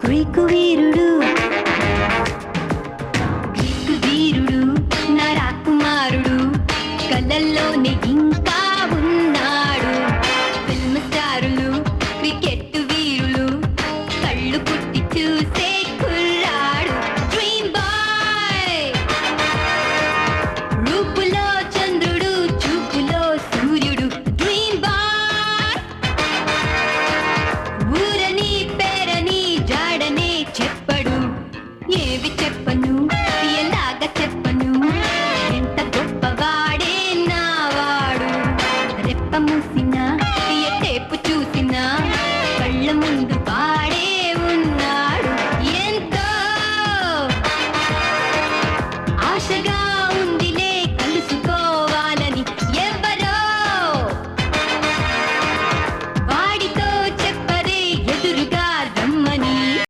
Greek వీరుడు Greek వీరుడు నా రాకుమారుడు కలల్లోనే ఇంకా ఉన్నాడు. ఫిల్మ్ స్టారులు క్రికెట్ వీరులు కళ్ళు పుట్టి చూసే కుర్రాడు. డ్రీమ్ బాయ్ రూపులో చంద్రుడు చూపులో సూర్యుడు. డ్రీమ్ బాయ్ ఊరని పేరని జాడనే చెప్పడు ఏవి చెప్ప